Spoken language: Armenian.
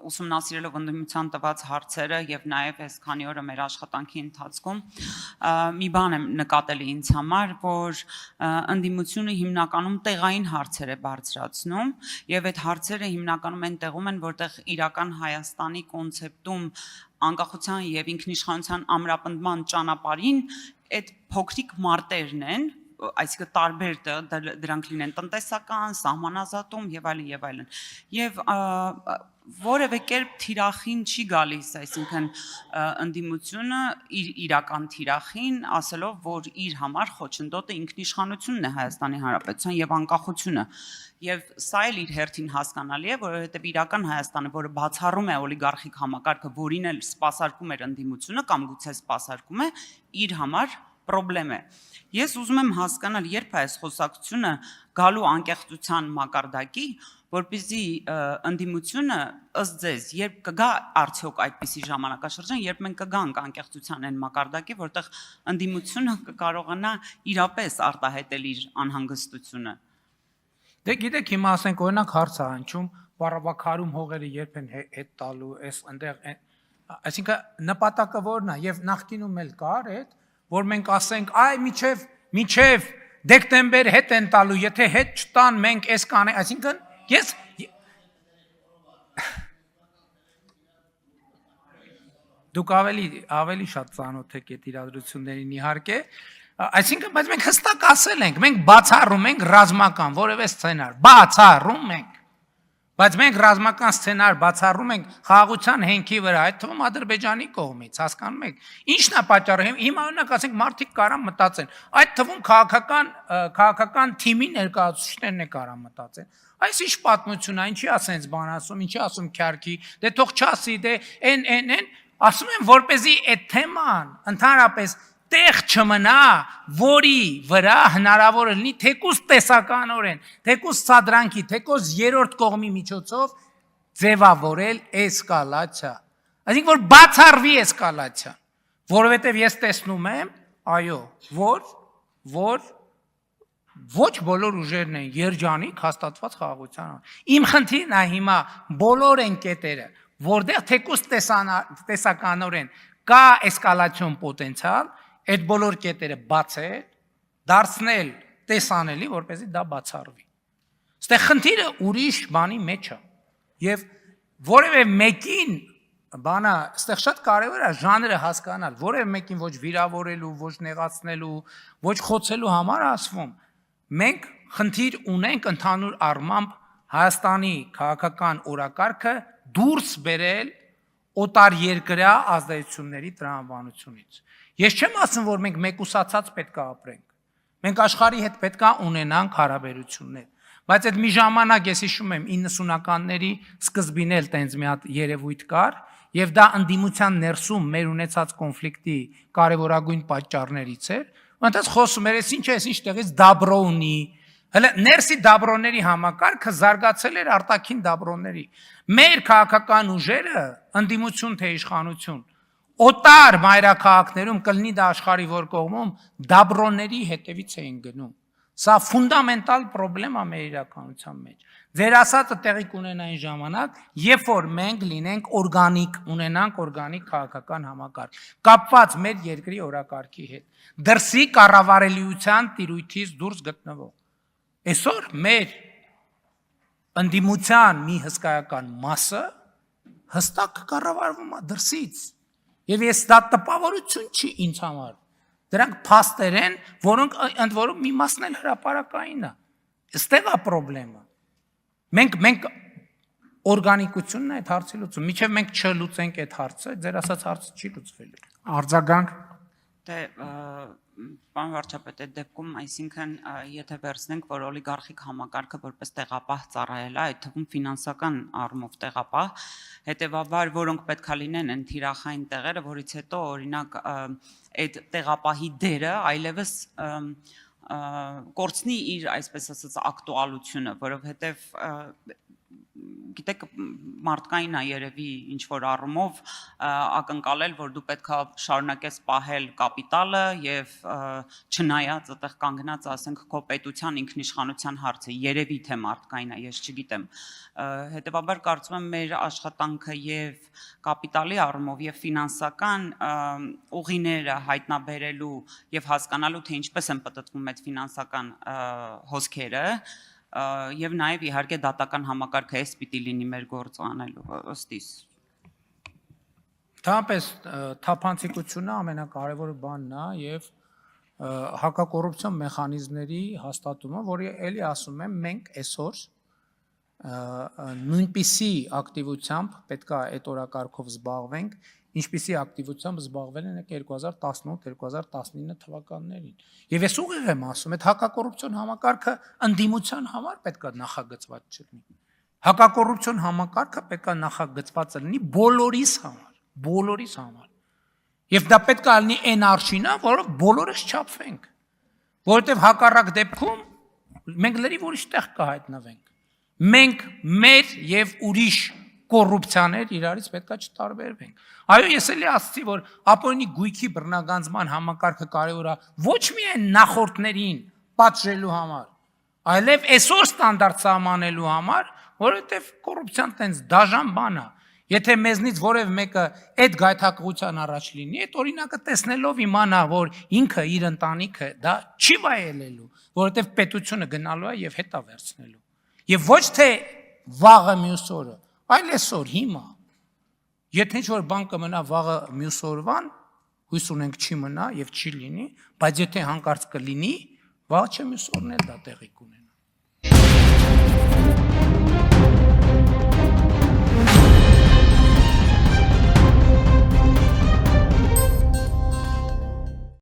ուսումնասիրելով ընդդիմության տված հարցերը եւ նաեւ այս քանի օրը մեր աշխատանքի ընթացքում մի բան եմ նկատել ինձ համար, որ ընդդիմությունը հիմնականում տեղային հարցեր է բարձրացնում եւ այդ հարցերը հիմնականում այն տեղում են, որտեղ իրական Հայաստանի կոնցեպտում անկախության եւ ինքնիշխանության ամրապնդման ճանապարհին այդ փոքրիկ մարտերն են, այսինքն տարբեր դրանք լինեն տնտեսական, սահմանազատում եւ այլն եւ այլն։ Եվ որևէ կերպ թիրախին չի գալիս, այսինքն ընդդիմությունը իր իրական թիրախին, ասելով, որ իր համար խոչընդոտը ինքնիշխանությունն է Հայաստանի Հանրապետության եւ անկախությունը։ Եվ սա էլ իր հերթին հասկանալի է, որովհետեւ իրական Հայաստանը, որը բացառում է օլիգարխիկ համակարգը, որին էլ սպասարկում էր ընդդիմությունը կամ գուցե սպասարկում է, իր համար պրոբլեմ է։ Ես ուզում եմ հասկանալ, երբ է այս խոսակցությունը գալու անկեղծության մակարդակի, որպեսզի ընդդիմությունը ըստ ձեզ, երբ կգա արդյոք այդպիսի ժամանակաշրջան, երբ մենք կգանք անկեղծության այն մակարդակի, որտեղ ընդդիմությունը կկարողանա իրապես արտահայտել իր անհանգստությունը։ Դե գիտեք, հիմա ասենք օրինակ հարց է հնչում, Ղարաբաղում հողերը երբ են հետ տալու, այս այնտեղ, այսինքն նպատակը որն է, եւ նախկինում էլ կար այդ, որ մենք ասենք, այ միջև դեկտեմբեր հետ են տալու, եթե հետ չտան, մենք այս կանենք, այսինքն ես դուք ավելի շատ ծանոթ եք այդ իրադրություններին իհարկե, այսինքն բայց մենք հստակ ասել ենք, մենք բացառում ենք ռազմական որևէ սցենար, բացառում ենք, բայց մենք ռազմական սցենար բացառում ենք խաղաղության հենքի վրա, այդ թվում Ադրբեջանի կողմից, հասկանում եք, ինչն է պատճառը, հիմա օրինակ ասենք մարդիկ կարան մտածեն, այդ թվում քաղաքական թիմի ներկայացուցիչներն է կարան մտածեն, այս ինչ պատմություն է, ինչի ասենց բան ասում, ինչի ասում քյարքի, դե թող չասի, դե են, ասում են որպեսզի այդ թեման ընդհանրապես տեղ չմնա, որի վրա հնարավոր է լինի թեկուզ տեսականորեն, թեկուզ սադրանքի, թեկուզ երրորդ կողմի միջոցով ձևավորել էսկալացիա։ Այսինքն որ բացառվի էսկալացիա, որովհետև ես տեսնում եմ, այո, որ ոչ բոլոր ուժերն են երջանիկ հաստատված խաղաղության։ Իմ խնդիրն է հիմա բոլոր են կետերը, որտեղ թեկուզ տեսականորեն կա էսկալացիոն պոտենցիալ, այդ բոլոր կետերը բացել, դարձնել տեսանելի, որպեսզի դա բացառվի։ Ստեղ խնդիրը ուրիշ բանի մեջ է։ Եվ որևէ մեկին բանը, ստեղ շատ կարևոր է ժանրը հասկանալ, որևէ մեկին ոչ վիրավորելու, ոչ նեղացնելու, ոչ խոցելու համար ասվում։ Մենք խնդիր ունենք ընդհանուր առմամբ Հայաստանի քաղաքական օրակարգը դուրս բերել օտար երկրյա ազդեցությունների տրամաբանությունից։ Ես չեմ ասում, որ մենք մեկուսացած պետք է ապրենք։ Մենք աշխարհի հետ պետք է ունենանք հարաբերություններ։ Բայց այդ մի ժամանակ ես հիշում եմ 90-ականների սկզբին էլ տենց մի հատ երևույթ կար, եւ դա ընդդիմության ներսում մեր ունեցած կոնֆլիկտի կարևորագույն պատճառներից էր։ Այնտեղ խոսում էր, ինչ է, ինչ տեղից դաբրո ունի։ Հələ ներսի դաբրոների համակարգը զարգացել էր արտաքին դաբրոների։ Մեր քաղաքական ուժերը ընդդիմություն թե իշխանություն օտար մայրաքաղաքներում կլինի դա աշխարհի որ կողմում դաբրոների հետևից էին գնում։ Սա ֆունդամենտալ պրոբլեմ է մեր իրականության մեջ։ Ձեր ասածը տեղի կունենա այն ժամանակ, երբ որ մենք լինենք ունենանք օրգանիկ քաղաքական համակարգ, կապված մեր երկրի օրակարգի հետ, դրսի կառավարելիության տիրույթից դուրս գտնվող։ Այսօր մեր ընդդիմության մի հսկայական մասը հստակ կառավարվում է դրսից։ Եվ ես դա տպավորություն չի ինձ համար։ Դրանք փաստեր են, որոնք ընդ որում մի մասն էլ հրապարակային է։ Այստեղ է խնդրեմը։ Մենք օրգանիկությունն է այդ հարցի լուծում։ Մինչև մենք չլուծենք այդ հարցը, ձեր ասած հարցը չի լուծվելու։ Արձագանք։ Դե պարոն վարչապետ, այդ դեպքում, այսինքն, եթե վերցնենք, որ օլիգարխիկ համակարգը որպես տեղապահ ծառայել է, այդ թվում ֆինանսական առումով տեղապահ, հետևաբար որոնք պետք է լինեն այն թիրախային տեղերը, որից հետո օրինակ այդ տեղապահի դերը այլևս կորցնի իր, այսպես ասած, ակտուալությունը, որովհետև գիտեք մարդկային է երևի ինչ որ առումով ակնկալել, որ դու պետքա շարունակես պահել կապիտալը եւ չնայած այդտեղ կանգնած ասենք քո պետության ինքնիշխանության հարցը երևի թե մարդկային է, ես չգիտեմ։ Հետևաբար կարծում եմ մեր աշխատանքը եւ կապիտալի առումով եւ ֆինանսական ուղիները հայտնաբերելու եւ հասկանալու թե ինչպես են պատտվում այդ ֆինանսական հոսքերը եւ նաեւ իհարկե դատական համակարգը էս պիտի լինի մեր գործը անելու ըստիս։ Թափես թափանցիկությունը ամենակարևոր բանն է եւ հակակոռուպցիոն մեխանիզմների հաստատումը, որի էլի ասում եմ մենք այսօր նույնպիսի ակտիվությամբ պետքա այդ օրակարգով զբաղվենք, ինչպիսի ակտիվությամբ զբաղվել են 2018-2019 թվականներին։ Եվ ես ուղիղ եմ ասում, այդ հակակոռուպցիոն համակարգը ընդդիմության համար պետքա նախագծված չլինի։ Հակակոռուպցիոն համակարգը պետքա նախագծված լինի բոլորիս համար։ Եվ դա պետքա լինի այն արշինը, որով բոլորս չափվենք։ Որովհետև հակառակ դեպքում մենք լրիվ ուրիշ տեղ կհայտնվենք։ Մենք մեր եւ ուրիշ կոռուպցիաներ իրարից պետքա չտարբերվենք։ Այո, ես էլի ասացի, որ ապօրինի գույքի բռնագանձման համակարգը կարևոր է ոչ միայն նախորդներին պատժելու համար, այլև այսօր ստանդարտ սահմանելու համար, որովհետև կոռուպցիան տենց դաժան բան է։ Եթե մեզնից որևէ մեկը այդ գայթակղության առաջ լինի, այդ օրինակը տեսնելով իմանա, որ ինքը իր ընտանիքը դա չի վայելելու, որովհետև պետությունը գնալու է եւ հետա վերցնելու։ Եվ ոչ թե վաղը մյուս օրը, այլ այսօր հիմա։ Եթե ինչ-որ բան կմնա վաղը մյուս օրվան, հույս ունենք չի մնա եւ չի լինի, բայց եթե հանկարծ կլինի, վաղը չէ մյուս օրն էլ դա տեղի կունենա։